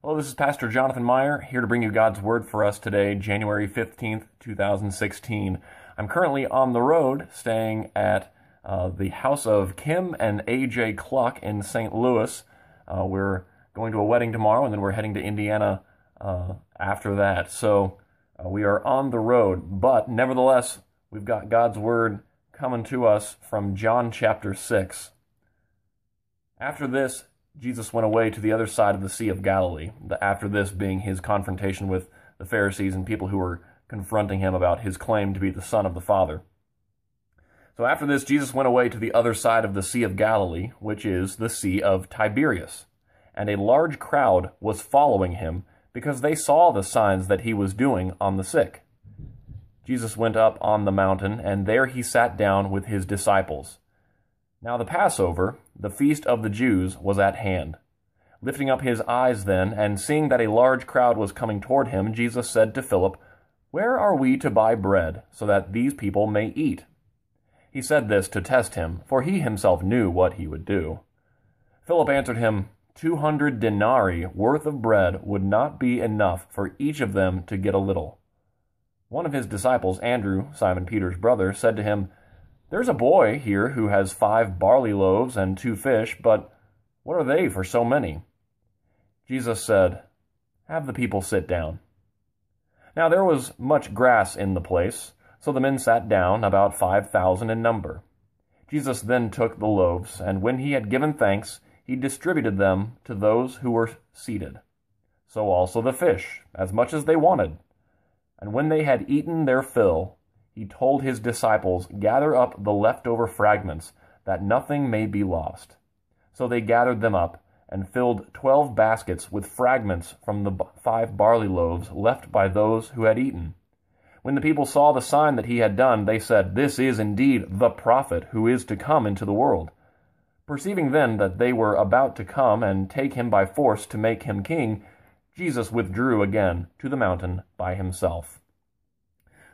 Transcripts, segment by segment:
Hello, this is Pastor Jonathan Meyer, here to bring you God's Word for us today, January 15th, 2016. I'm currently on the road, staying at the house of Kim and A.J. Cluck in St. Louis. We're going to a wedding tomorrow, and then we're heading to Indiana after that. So we are on the road, but nevertheless, we've got God's Word coming to us from John chapter 6. After this, Jesus went away to the other side of the Sea of Galilee, after this being his confrontation with the Pharisees and people who were confronting him about his claim to be the Son of the Father. So after this, Jesus went away to the other side of the Sea of Galilee, which is the Sea of Tiberias. And a large crowd was following him, because they saw the signs that he was doing on the sick. Jesus went up on the mountain, and there he sat down with his disciples. Now the Passover, the feast of the Jews, was at hand. Lifting up his eyes then, and seeing that a large crowd was coming toward him, Jesus said to Philip, "Where are we to buy bread, so that these people may eat?" He said this to test him, for he himself knew what he would do. Philip answered him, 200 denarii worth of bread would not be enough for each of them to get a little. One of his disciples, Andrew, Simon Peter's brother, said to him, "There's a boy here who has 5 barley loaves and 2 fish, but what are they for so many?" Jesus said, "Have the people sit down." Now there was much grass in the place, so the men sat down, about 5,000 in number. Jesus then took the loaves, and when he had given thanks, he distributed them to those who were seated. So also the fish, as much as they wanted. And when they had eaten their fill, he told his disciples, "Gather up the leftover fragments, that nothing may be lost." So they gathered them up, and filled 12 baskets with fragments from the 5 barley loaves left by those who had eaten. When the people saw the sign that he had done, they said, "This is indeed the prophet who is to come into the world." Perceiving then that they were about to come and take him by force to make him king, Jesus withdrew again to the mountain by himself.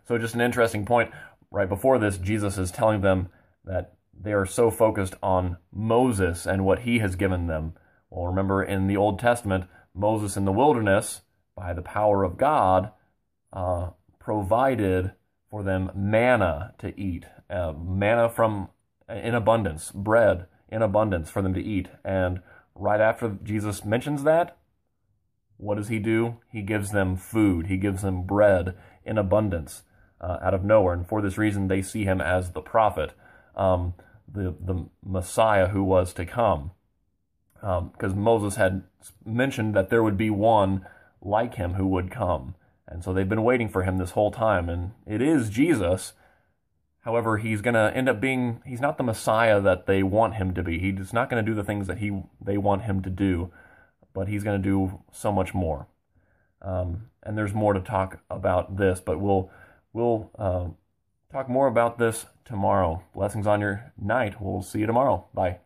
So just an interesting point. Right before this, Jesus is telling them that they are so focused on Moses and what he has given them. Well, remember in the Old Testament, Moses in the wilderness, by the power of God, provided for them manna to eat, manna in abundance, bread in abundance for them to eat. And right after Jesus mentions that, what does he do? He gives them food. He gives them bread in abundance. Out of nowhere, and for this reason they see him as the prophet, the Messiah who was to come, because Moses had mentioned that there would be one like him who would come, and so they've been waiting for him this whole time, and it is Jesus. However, he's going to end up he's not the Messiah that they want him to be. He's not going to do the things that they want him to do, but he's going to do so much more. And there's more to talk about this, but we'll talk more about this tomorrow. Blessings on your night. We'll see you tomorrow. Bye.